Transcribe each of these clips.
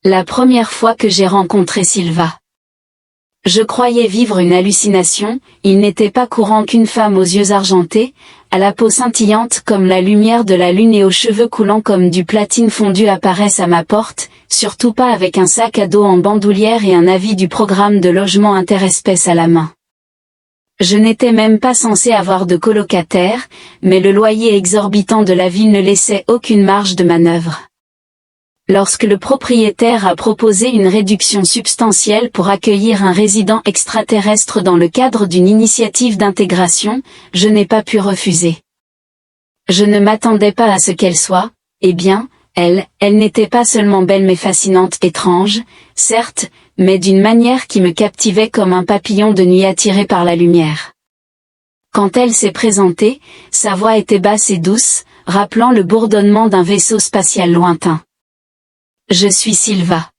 La première fois que j'ai rencontré Silva. Je croyais vivre une hallucination, il n'était pas courant qu'une femme aux yeux argentés, à la peau scintillante comme la lumière de la lune et aux cheveux coulants comme du platine fondu apparaisse à ma porte, surtout pas avec un sac à dos en bandoulière et un avis du programme de logement interespèces à la main. Je n'étais même pas censé avoir de colocataire, mais le loyer exorbitant de la ville ne laissait aucune marge de manœuvre. Lorsque le propriétaire a proposé une réduction substantielle pour accueillir un résident extraterrestre dans le cadre d'une initiative d'intégration, je n'ai pas pu refuser. Je ne m'attendais pas à ce qu'elle soit, eh bien, elle n'était pas seulement belle mais fascinante, étrange, certes, mais d'une manière qui me captivait comme un papillon de nuit attiré par la lumière. Quand elle s'est présentée, sa voix était basse et douce, rappelant le bourdonnement d'un vaisseau spatial lointain. Je suis Silva.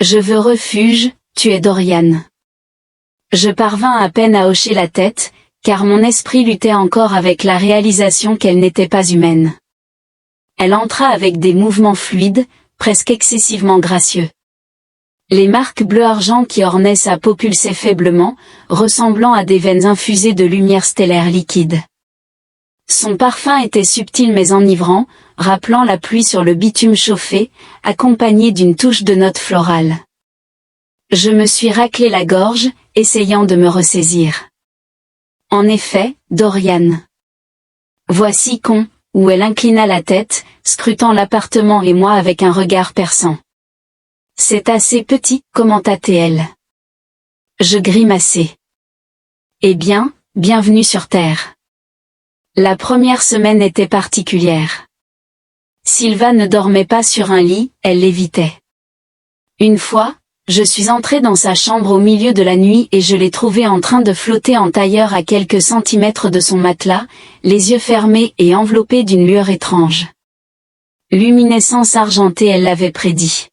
Je veux refuge, tu es Dorian. Je parvins à peine à hocher la tête, car mon esprit luttait encore avec la réalisation qu'elle n'était pas humaine. Elle entra avec des mouvements fluides, presque excessivement gracieux. Les marques bleu-argent qui ornaient sa peau pulsaient faiblement, ressemblant à des veines infusées de lumière stellaire liquide. Son parfum était subtil mais enivrant, rappelant la pluie sur le bitume chauffé, accompagné d'une touche de notes florales. Je me suis raclé la gorge, essayant de me ressaisir. En effet, Dorian. Voici où elle inclina la tête, scrutant l'appartement et moi avec un regard perçant. C'est assez petit, commenta-t-elle. Je grimaçai. Eh bien, bienvenue sur Terre. La première semaine était particulière. Silva ne dormait pas sur un lit, elle l'évitait. Une fois, je suis entré dans sa chambre au milieu de la nuit et je l'ai trouvé en train de flotter en tailleur à quelques centimètres de son matelas, les yeux fermés et enveloppés d'une lueur étrange. Luminescence argentée, elle l'avait prédit.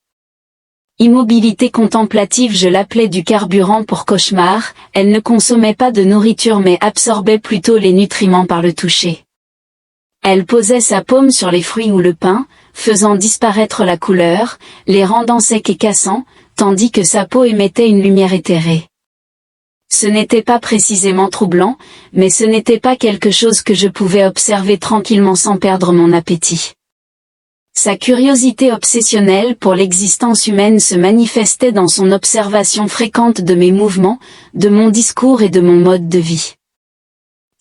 Immobilité contemplative, je l'appelais du carburant pour cauchemar, elle ne consommait pas de nourriture mais absorbait plutôt les nutriments par le toucher. Elle posait sa paume sur les fruits ou le pain, faisant disparaître la couleur, les rendant secs et cassants, tandis que sa peau émettait une lumière éthérée. Ce n'était pas précisément troublant, mais ce n'était pas quelque chose que je pouvais observer tranquillement sans perdre mon appétit. Sa curiosité obsessionnelle pour l'existence humaine se manifestait dans son observation fréquente de mes mouvements, de mon discours et de mon mode de vie.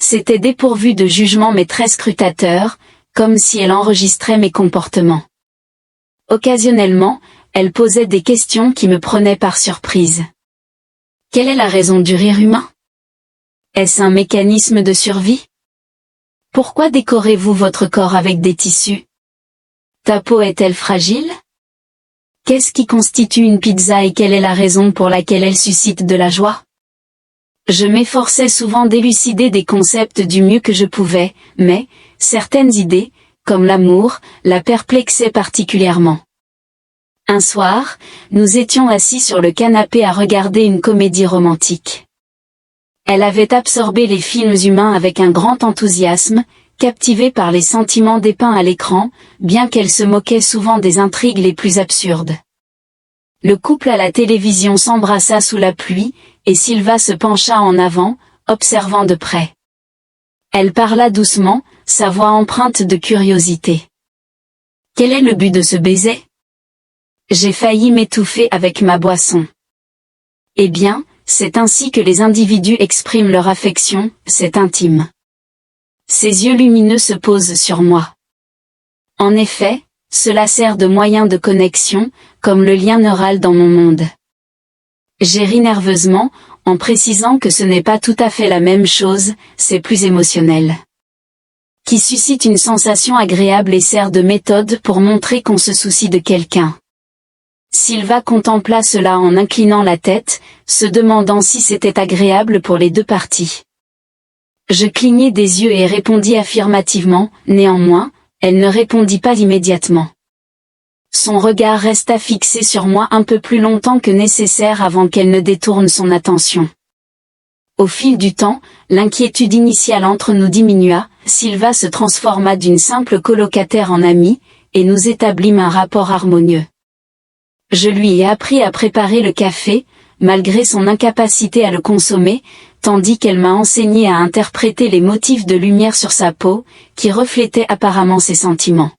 C'était dépourvu de jugement mais très scrutateur, comme si elle enregistrait mes comportements. Occasionnellement, elle posait des questions qui me prenaient par surprise. Quelle est la raison du rire humain? Est-ce un mécanisme de survie? Pourquoi décorez-vous votre corps avec des tissus? Ta peau est-elle fragile? Qu'est-ce qui constitue une pizza et quelle est la raison pour laquelle elle suscite de la joie? Je m'efforçais souvent d'élucider des concepts du mieux que je pouvais, mais, certaines idées, comme l'amour, la perplexaient particulièrement. Un soir, nous étions assis sur le canapé à regarder une comédie romantique. Elle avait absorbé les films humains avec un grand enthousiasme, captivée par les sentiments dépeints à l'écran, bien qu'elle se moquait souvent des intrigues les plus absurdes. Le couple à la télévision s'embrassa sous la pluie, et Silva se pencha en avant, observant de près. Elle parla doucement, sa voix empreinte de curiosité. Quel est le but de ce baiser? J'ai failli m'étouffer avec ma boisson. Eh bien, c'est ainsi que les individus expriment leur affection, c'est intime. Ses yeux lumineux se posent sur moi. En effet, cela sert de moyen de connexion, comme le lien neural dans mon monde. J'ai ri nerveusement, en précisant que ce n'est pas tout à fait la même chose, c'est plus émotionnel. Qui suscite une sensation agréable et sert de méthode pour montrer qu'on se soucie de quelqu'un. Silva contempla cela en inclinant la tête, se demandant si c'était agréable pour les deux parties. Je clignai des yeux et répondis affirmativement, néanmoins, elle ne répondit pas immédiatement. Son regard resta fixé sur moi un peu plus longtemps que nécessaire avant qu'elle ne détourne son attention. Au fil du temps, l'inquiétude initiale entre nous diminua, Silva se transforma d'une simple colocataire en amie, et nous établîmes un rapport harmonieux. Je lui ai appris à préparer le café, malgré son incapacité à le consommer, tandis qu'elle m'a enseigné à interpréter les motifs de lumière sur sa peau, qui reflétaient apparemment ses sentiments.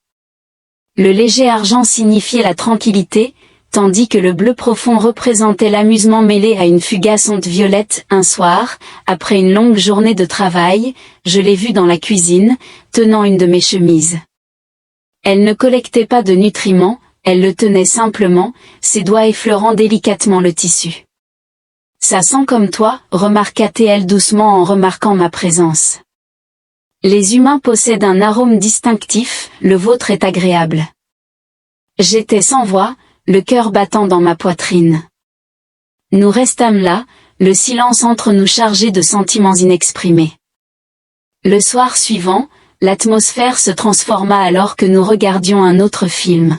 Le léger argent signifiait la tranquillité, tandis que le bleu profond représentait l'amusement mêlé à une fugace onde violette. Un soir, après une longue journée de travail, je l'ai vue dans la cuisine, tenant une de mes chemises. Elle ne collectait pas de nutriments, elle le tenait simplement, ses doigts effleurant délicatement le tissu. « Ça sent comme toi », remarqua-t-elle doucement en remarquant ma présence. « Les humains possèdent un arôme distinctif, le vôtre est agréable. » J'étais sans voix, le cœur battant dans ma poitrine. Nous restâmes là, le silence entre nous chargé de sentiments inexprimés. Le soir suivant, l'atmosphère se transforma alors que nous regardions un autre film.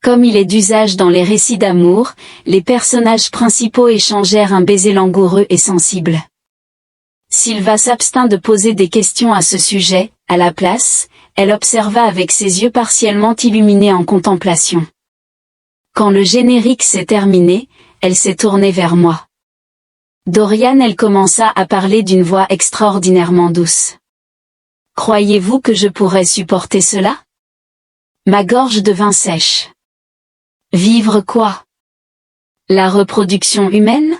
Comme il est d'usage dans les récits d'amour, les personnages principaux échangèrent un baiser langoureux et sensible. Sylva s'abstint de poser des questions à ce sujet, à la place, elle observa avec ses yeux partiellement illuminés en contemplation. Quand le générique s'est terminé, elle s'est tournée vers moi. Dorian, elle commença à parler d'une voix extraordinairement douce. « Croyez-vous que je pourrais supporter cela ?» Ma gorge devint sèche. Vivre quoi? La reproduction humaine?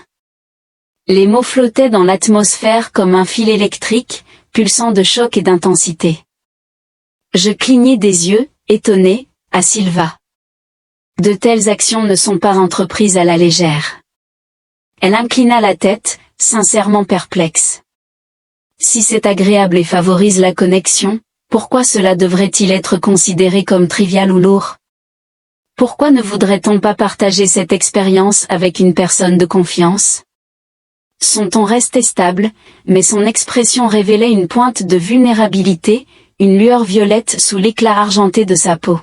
Les mots flottaient dans l'atmosphère comme un fil électrique, pulsant de choc et d'intensité. Je clignai des yeux, étonné, à Sylva. De telles actions ne sont pas entreprises à la légère. Elle inclina la tête, sincèrement perplexe. Si c'est agréable et favorise la connexion, pourquoi cela devrait-il être considéré comme trivial ou lourd? Pourquoi ne voudrait-on pas partager cette expérience avec une personne de confiance? Son ton restait stable, mais son expression révélait une pointe de vulnérabilité, une lueur violette sous l'éclat argenté de sa peau.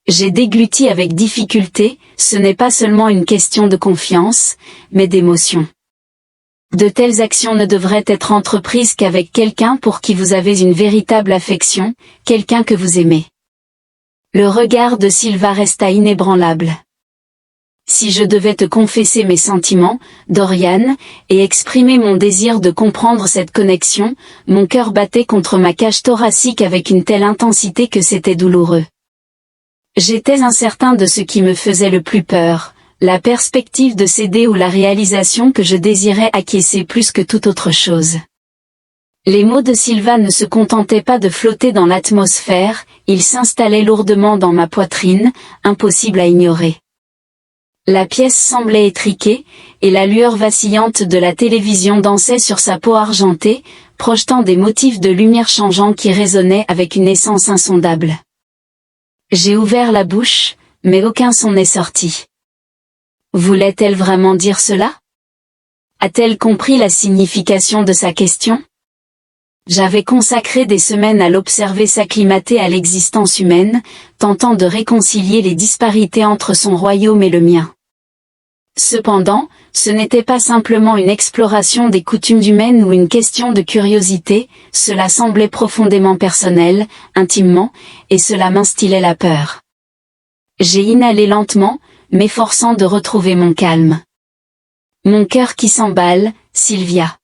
J'ai dégluti avec difficulté, ce n'est pas seulement une question de confiance, mais d'émotion. De telles actions ne devraient être entreprises qu'avec quelqu'un pour qui vous avez une véritable affection, quelqu'un que vous aimez. Le regard de Sylva resta inébranlable. Si je devais te confesser mes sentiments, Dorian, et exprimer mon désir de comprendre cette connexion, mon cœur battait contre ma cage thoracique avec une telle intensité que c'était douloureux. J'étais incertain de ce qui me faisait le plus peur, la perspective de céder ou la réalisation que je désirais acquiescer plus que toute autre chose. Les mots de Sylva ne se contentaient pas de flotter dans l'atmosphère, ils s'installaient lourdement dans ma poitrine, impossible à ignorer. La pièce semblait étriquée, et la lueur vacillante de la télévision dansait sur sa peau argentée, projetant des motifs de lumière changeants qui résonnaient avec une essence insondable. J'ai ouvert la bouche, mais aucun son n'est sorti. Voulait-elle vraiment dire cela? A-t-elle compris la signification de sa question? J'avais consacré des semaines à l'observer s'acclimater à l'existence humaine, tentant de réconcilier les disparités entre son royaume et le mien. Cependant, ce n'était pas simplement une exploration des coutumes humaines ou une question de curiosité, cela semblait profondément personnel, intimement, et cela m'instillait la peur. J'ai inhalé lentement, m'efforçant de retrouver mon calme. Mon cœur qui s'emballe, Sylvia.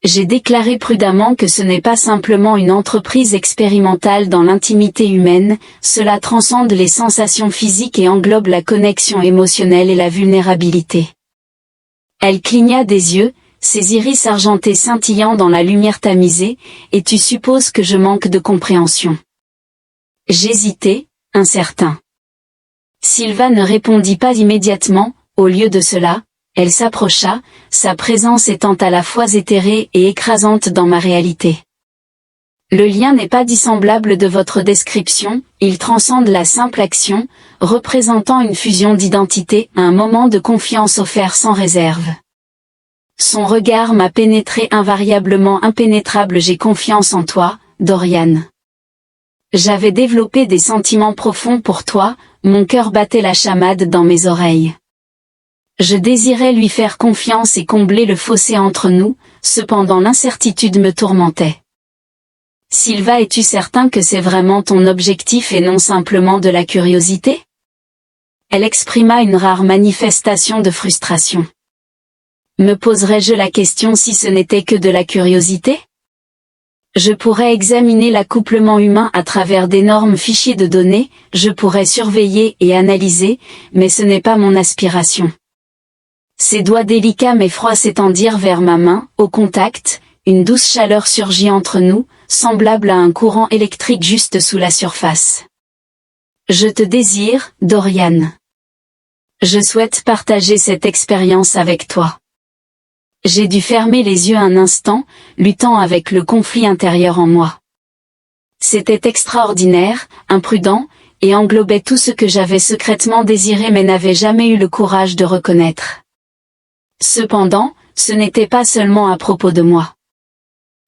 J'ai déclaré prudemment que ce n'est pas simplement une entreprise expérimentale dans l'intimité humaine, cela transcende les sensations physiques et englobe la connexion émotionnelle et la vulnérabilité. Elle cligna des yeux, ses iris argentés scintillant dans la lumière tamisée, et tu supposes que je manque de compréhension. J'hésitai, incertain. Sylva ne répondit pas immédiatement, au lieu de cela, elle s'approcha, sa présence étant à la fois éthérée et écrasante dans ma réalité. Le lien n'est pas dissemblable de votre description, il transcende la simple action, représentant une fusion d'identité, un moment de confiance offert sans réserve. Son regard m'a pénétré invariablement impénétrable. J'ai confiance en toi, Dorian. J'avais développé des sentiments profonds pour toi, mon cœur battait la chamade dans mes oreilles. Je désirais lui faire confiance et combler le fossé entre nous, cependant l'incertitude me tourmentait. Sylva, es-tu certain que c'est vraiment ton objectif et non simplement de la curiosité? Elle exprima une rare manifestation de frustration. Me poserais-je la question si ce n'était que de la curiosité? Je pourrais examiner l'accouplement humain à travers d'énormes fichiers de données, je pourrais surveiller et analyser, mais ce n'est pas mon aspiration. Ses doigts délicats mais froids s'étendirent vers ma main, au contact, une douce chaleur surgit entre nous, semblable à un courant électrique juste sous la surface. Je te désire, Dorian. Je souhaite partager cette expérience avec toi. J'ai dû fermer les yeux un instant, luttant avec le conflit intérieur en moi. C'était extraordinaire, imprudent, et englobait tout ce que j'avais secrètement désiré mais n'avais jamais eu le courage de reconnaître. Cependant, ce n'était pas seulement à propos de moi.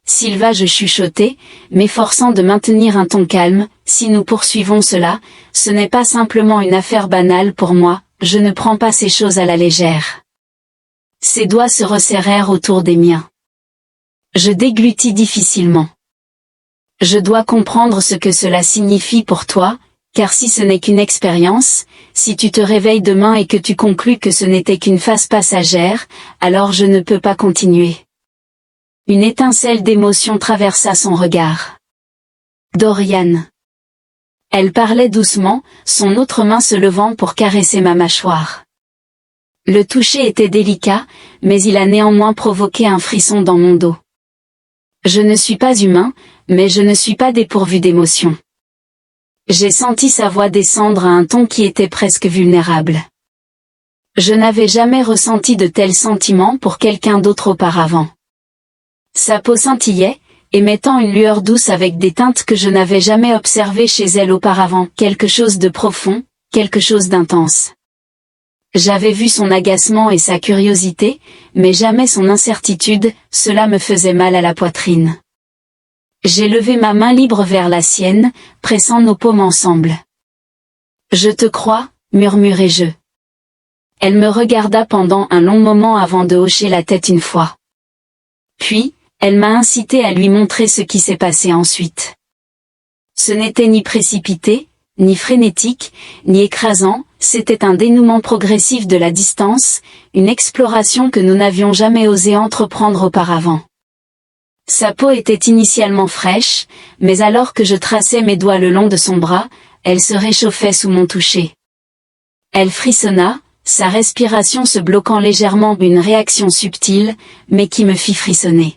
Sylva, je chuchotai, m'efforçant de maintenir un ton calme, si nous poursuivons cela, ce n'est pas simplement une affaire banale pour moi, je ne prends pas ces choses à la légère. Ses doigts se resserrèrent autour des miens. Je déglutis difficilement. Je dois comprendre ce que cela signifie pour toi, car si ce n'est qu'une expérience, si tu te réveilles demain et que tu conclus que ce n'était qu'une phase passagère, alors je ne peux pas continuer. Une étincelle d'émotion traversa son regard. Dorian. Elle parlait doucement, son autre main se levant pour caresser ma mâchoire. Le toucher était délicat, mais il a néanmoins provoqué un frisson dans mon dos. Je ne suis pas humain, mais je ne suis pas dépourvu d'émotion. J'ai senti sa voix descendre à un ton qui était presque vulnérable. Je n'avais jamais ressenti de tels sentiments pour quelqu'un d'autre auparavant. Sa peau scintillait, émettant une lueur douce avec des teintes que je n'avais jamais observées chez elle auparavant, quelque chose de profond, quelque chose d'intense. J'avais vu son agacement et sa curiosité, mais jamais son incertitude, cela me faisait mal à la poitrine. J'ai levé ma main libre vers la sienne, pressant nos paumes ensemble. « Je te crois, murmurai-je. » Elle me regarda pendant un long moment avant de hocher la tête une fois. Puis, elle m'a incité à lui montrer ce qui s'est passé ensuite. Ce n'était ni précipité, ni frénétique, ni écrasant, c'était un dénouement progressif de la distance, une exploration que nous n'avions jamais osé entreprendre auparavant. Sa peau était initialement fraîche, mais alors que je traçais mes doigts le long de son bras, elle se réchauffait sous mon toucher. Elle frissonna, sa respiration se bloquant légèrement, une réaction subtile, mais qui me fit frissonner.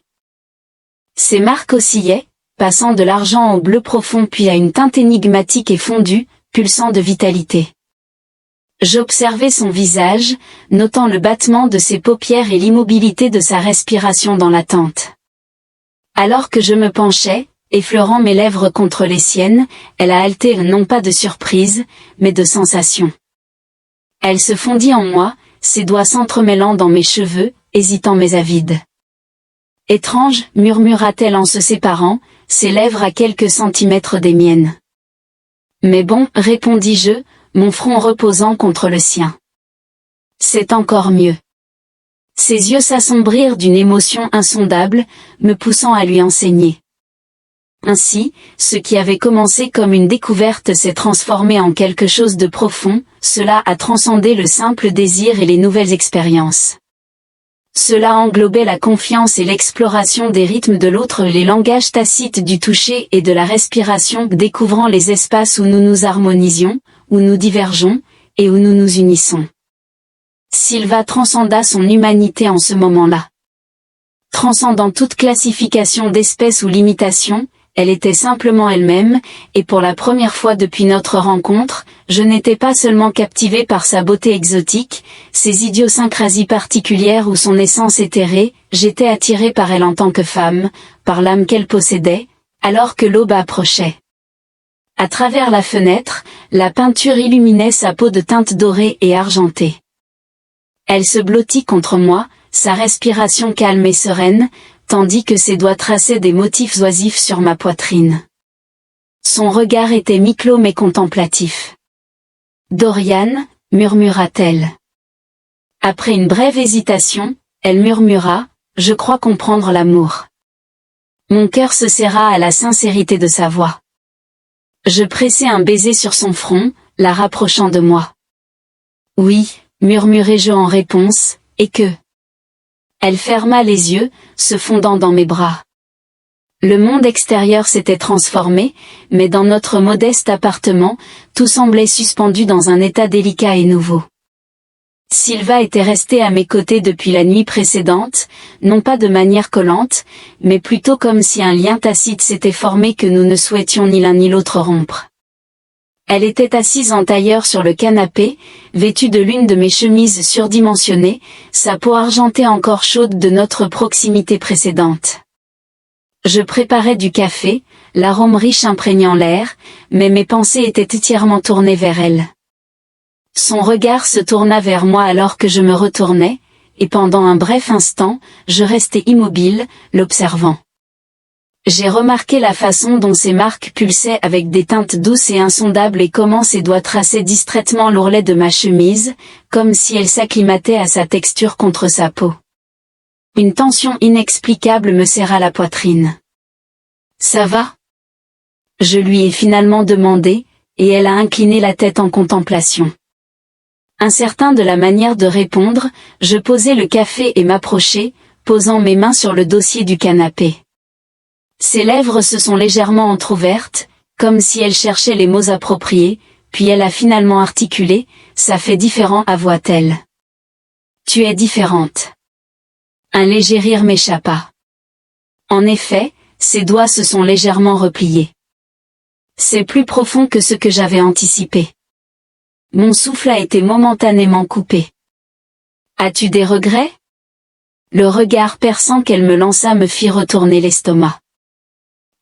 Ses marques oscillaient, passant de l'argent au bleu profond puis à une teinte énigmatique et fondue, pulsant de vitalité. J'observais son visage, notant le battement de ses paupières et l'immobilité de sa respiration dans l'attente. Alors que je me penchais, effleurant mes lèvres contre les siennes, elle a halté non pas de surprise, mais de sensation. Elle se fondit en moi, ses doigts s'entremêlant dans mes cheveux, hésitant mais avides. « Étrange » murmura-t-elle en se séparant, ses lèvres à quelques centimètres des miennes. « Mais bon » répondis-je, mon front reposant contre le sien. « C'est encore mieux. » Ses yeux s'assombrirent d'une émotion insondable, me poussant à lui enseigner. Ainsi, ce qui avait commencé comme une découverte s'est transformé en quelque chose de profond, cela a transcendé le simple désir et les nouvelles expériences. Cela englobait la confiance et l'exploration des rythmes de l'autre, les langages tacites du toucher et de la respiration, découvrant les espaces où nous nous harmonisions, où nous divergeons, et où nous nous unissons. Sylva transcenda son humanité en ce moment-là. Transcendant toute classification d'espèce ou limitation, elle était simplement elle-même, et pour la première fois depuis notre rencontre, je n'étais pas seulement captivé par sa beauté exotique, ses idiosyncrasies particulières ou son essence éthérée, j'étais attiré par elle en tant que femme, par l'âme qu'elle possédait, alors que l'aube approchait. À travers la fenêtre, la peinture illuminait sa peau de teinte dorée et argentée. Elle se blottit contre moi, sa respiration calme et sereine, tandis que ses doigts traçaient des motifs oisifs sur ma poitrine. Son regard était mi-clos mais contemplatif. « Dorian » murmura-t-elle. Après une brève hésitation, elle murmura « Je crois comprendre l'amour ». Mon cœur se serra à la sincérité de sa voix. Je pressai un baiser sur son front, la rapprochant de moi. Oui, murmurai-je en réponse, et que... Elle ferma les yeux, se fondant dans mes bras. Le monde extérieur s'était transformé, mais dans notre modeste appartement, tout semblait suspendu dans un état délicat et nouveau. Sylva était restée à mes côtés depuis la nuit précédente, non pas de manière collante, mais plutôt comme si un lien tacite s'était formé que nous ne souhaitions ni l'un ni l'autre rompre. Elle était assise en tailleur sur le canapé, vêtue de l'une de mes chemises surdimensionnées, sa peau argentée encore chaude de notre proximité précédente. Je préparais du café, l'arôme riche imprégnant l'air, mais mes pensées étaient entièrement tournées vers elle. Son regard se tourna vers moi alors que je me retournais, et pendant un bref instant, je restai immobile, l'observant. J'ai remarqué la façon dont ses marques pulsaient avec des teintes douces et insondables et comment ses doigts traçaient distraitement l'ourlet de ma chemise, comme si elle s'acclimatait à sa texture contre sa peau. Une tension inexplicable me serra la poitrine. « Ça va ?» Je lui ai finalement demandé, et elle a incliné la tête en contemplation. Incertain de la manière de répondre, je posai le café et m'approchai, posant mes mains sur le dossier du canapé. Ses lèvres se sont légèrement entr'ouvertes, comme si elle cherchait les mots appropriés, puis elle a finalement articulé, « Ça fait différent » avoua-t-elle. « Tu es différente. » Un léger rire m'échappa. En effet, ses doigts se sont légèrement repliés. C'est plus profond que ce que j'avais anticipé. Mon souffle a été momentanément coupé. « As-tu des regrets ?» Le regard perçant qu'elle me lança me fit retourner l'estomac.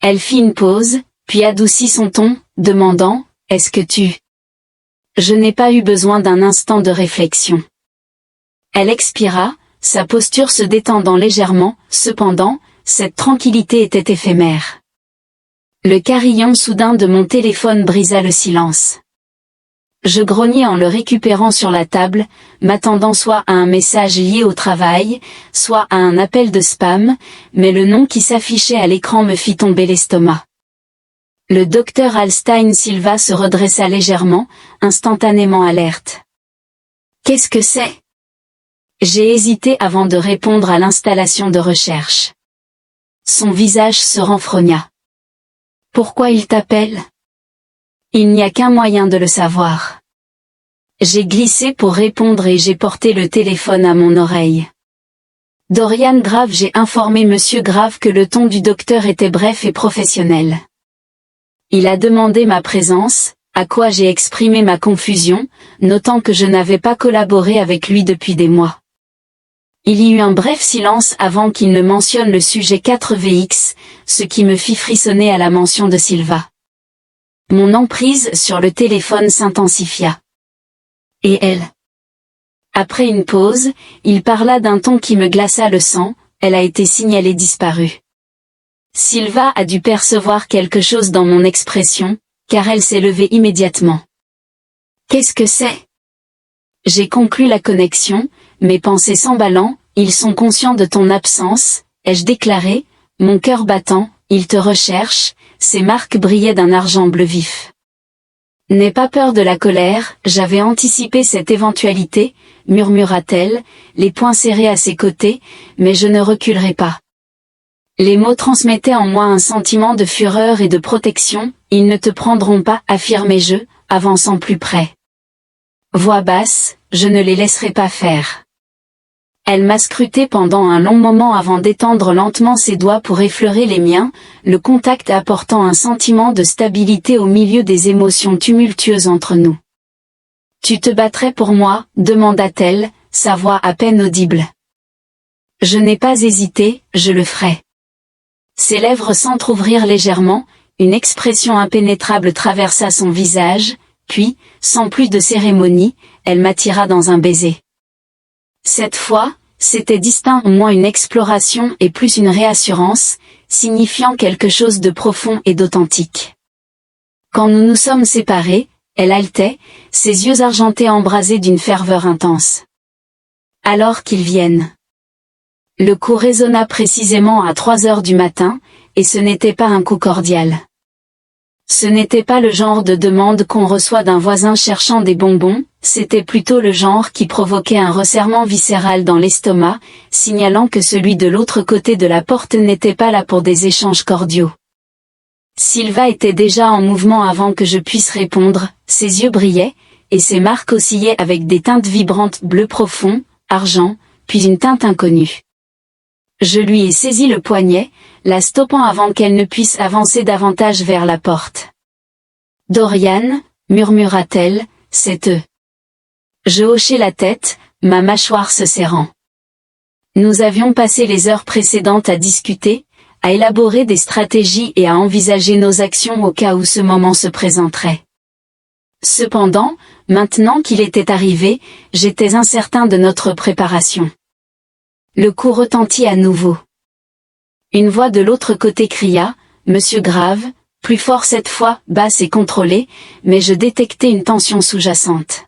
Elle fit une pause, puis adoucit son ton, demandant « Est-ce que tu… » Je n'ai pas eu besoin d'un instant de réflexion. Elle expira, sa posture se détendant légèrement, cependant, cette tranquillité était éphémère. Le carillon soudain de mon téléphone brisa le silence. Je grognai en le récupérant sur la table, m'attendant soit à un message lié au travail, soit à un appel de spam, mais le nom qui s'affichait à l'écran me fit tomber l'estomac. Le docteur Alstein Silva se redressa légèrement, instantanément alerte. « Qu'est-ce que c'est ?» J'ai hésité avant de répondre à l'installation de recherche. Son visage se renfrogna. « Pourquoi il t'appelle ? » Il n'y a qu'un moyen de le savoir. J'ai glissé pour répondre et j'ai porté le téléphone à mon oreille. Dorian Grave, j'ai informé Monsieur Grave que le ton du docteur était bref et professionnel. Il a demandé ma présence, à quoi j'ai exprimé ma confusion, notant que je n'avais pas collaboré avec lui depuis des mois. Il y eut un bref silence avant qu'il ne mentionne le sujet 4VX, ce qui me fit frissonner à la mention de Silva. Mon emprise sur le téléphone s'intensifia. Et elle ? Après une pause, il parla d'un ton qui me glaça le sang, elle a été signalée disparue. Silva a dû percevoir quelque chose dans mon expression, car elle s'est levée immédiatement. Qu'est-ce que c'est ? J'ai conclu la connexion, mes pensées s'emballant, ils sont conscients de ton absence, ai-je déclaré, mon cœur battant, ils te recherchent. Ses marques brillaient d'un argent bleu vif. N'aie pas peur de la colère, j'avais anticipé cette éventualité, murmura-t-elle, les poings serrés à ses côtés, mais je ne reculerai pas. Les mots transmettaient en moi un sentiment de fureur et de protection, ils ne te prendront pas, affirmai-je, avançant plus près. Voix basse, je ne les laisserai pas faire. Elle m'a scruté pendant un long moment avant d'étendre lentement ses doigts pour effleurer les miens, le contact apportant un sentiment de stabilité au milieu des émotions tumultueuses entre nous. « Tu te battrais pour moi ?» demanda-t-elle, sa voix à peine audible. Je n'ai pas hésité, je le ferai. Ses lèvres s'entr'ouvrirent légèrement, une expression impénétrable traversa son visage, puis, sans plus de cérémonie, elle m'attira dans un baiser. Cette fois, c'était distinct, moins une exploration et plus une réassurance, signifiant quelque chose de profond et d'authentique. Quand nous nous sommes séparés, elle haletait, ses yeux argentés embrasés d'une ferveur intense. Alors qu'ils viennent. Le coup résonna précisément à 3 heures du matin, et ce n'était pas un coup cordial. Ce n'était pas le genre de demande qu'on reçoit d'un voisin cherchant des bonbons, c'était plutôt le genre qui provoquait un resserrement viscéral dans l'estomac, signalant que celui de l'autre côté de la porte n'était pas là pour des échanges cordiaux. Sylva était déjà en mouvement avant que je puisse répondre, ses yeux brillaient, et ses marques oscillaient avec des teintes vibrantes bleu profond, argent, puis une teinte inconnue. Je lui ai saisi le poignet, la stoppant avant qu'elle ne puisse avancer davantage vers la porte. « Dorian, murmura-t-elle, c'est eux. » Je hochai la tête, ma mâchoire se serrant. Nous avions passé les heures précédentes à discuter, à élaborer des stratégies et à envisager nos actions au cas où ce moment se présenterait. Cependant, maintenant qu'il était arrivé, j'étais incertain de notre préparation. Le coup retentit à nouveau. Une voix de l'autre côté cria, « Monsieur Grave », plus fort cette fois, basse et contrôlée, mais je détectais une tension sous-jacente.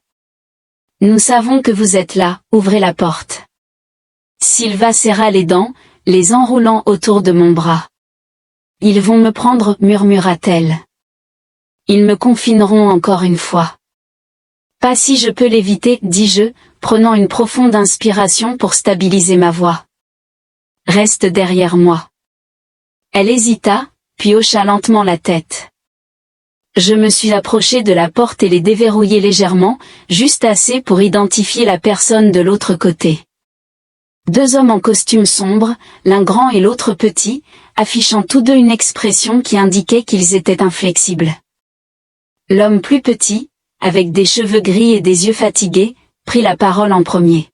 « Nous savons que vous êtes là, ouvrez la porte. » Sylva serra les dents, les enroulant autour de mon bras. « Ils vont me prendre, murmura-t-elle. Ils me confineront encore une fois. »« Pas si je peux l'éviter, dis-je, prenant une profonde inspiration pour stabiliser ma voix. « Reste derrière moi. » Elle hésita, puis hocha lentement la tête. Je me suis approché de la porte et l'ai déverrouillée légèrement, juste assez pour identifier la personne de l'autre côté. Deux hommes en costume sombre, l'un grand et l'autre petit, affichant tous deux une expression qui indiquait qu'ils étaient inflexibles. L'homme plus petit, avec des cheveux gris et des yeux fatigués, prit la parole en premier.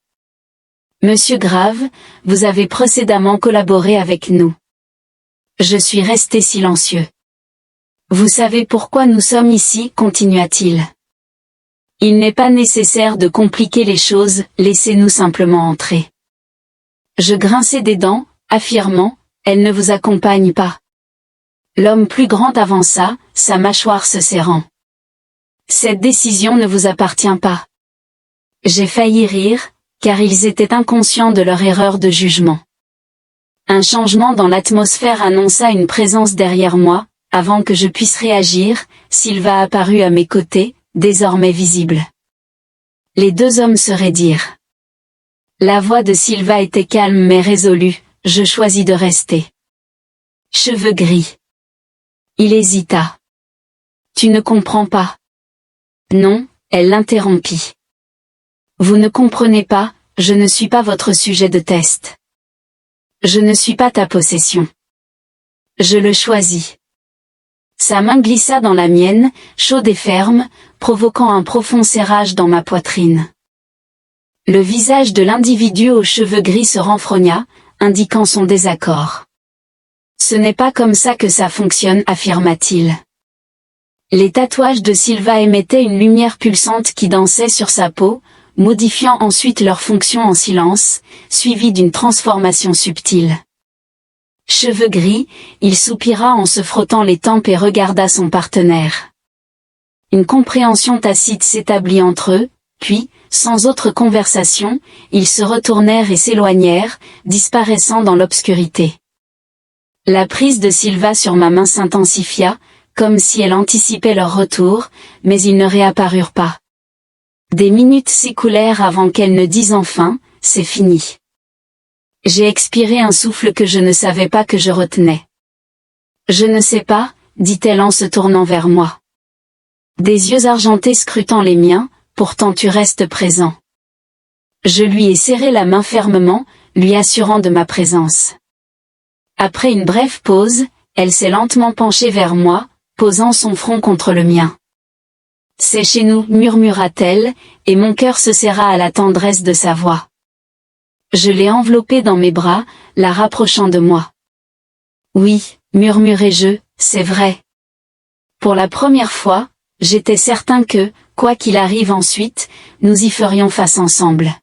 « Monsieur Grave, vous avez précédemment collaboré avec nous. » Je suis resté silencieux. « Vous savez pourquoi nous sommes ici, continua-t-il. Il n'est pas nécessaire de compliquer les choses, laissez-nous simplement entrer. » Je grinçai des dents, affirmant, « Elle ne vous accompagne pas. » L'homme plus grand avança, sa mâchoire se serrant. « Cette décision ne vous appartient pas. » J'ai failli rire, car ils étaient inconscients de leur erreur de jugement. Un changement dans l'atmosphère annonça une présence derrière moi. Avant que je puisse réagir, Sylva apparut à mes côtés, désormais visible. Les deux hommes se raidirent. La voix de Sylva était calme mais résolue, je choisis de rester. Cheveux gris. Il hésita. « Tu ne comprends pas. » « Non, » elle l'interrompit. « Vous ne comprenez pas, je ne suis pas votre sujet de test. Je ne suis pas ta possession. Je le choisis. » Sa main glissa dans la mienne, chaude et ferme, provoquant un profond serrage dans ma poitrine. Le visage de l'individu aux cheveux gris se renfrogna, indiquant son désaccord. « Ce n'est pas comme ça que ça fonctionne, affirma-t-il. » Les tatouages de Sylva émettaient une lumière pulsante qui dansait sur sa peau, modifiant ensuite leur fonction en silence, suivie d'une transformation subtile. Cheveux gris, il soupira en se frottant les tempes et regarda son partenaire. Une compréhension tacite s'établit entre eux, puis, sans autre conversation, ils se retournèrent et s'éloignèrent, disparaissant dans l'obscurité. La prise de Sylva sur ma main s'intensifia, comme si elle anticipait leur retour, mais ils ne réapparurent pas. Des minutes s'écoulèrent avant qu'elle ne dise enfin, « C'est fini. » J'ai expiré un souffle que je ne savais pas que je retenais. « Je ne sais pas, » dit-elle en se tournant vers moi. Des yeux argentés scrutant les miens, « Pourtant tu restes présent. » Je lui ai serré la main fermement, lui assurant de ma présence. Après une brève pause, elle s'est lentement penchée vers moi, posant son front contre le mien. « C'est chez nous, » murmura-t-elle, et mon cœur se serra à la tendresse de sa voix. Je l'ai enveloppée dans mes bras, la rapprochant de moi. « Oui, » murmurai-je, « c'est vrai. » Pour la première fois, j'étais certain que, quoi qu'il arrive ensuite, nous y ferions face ensemble.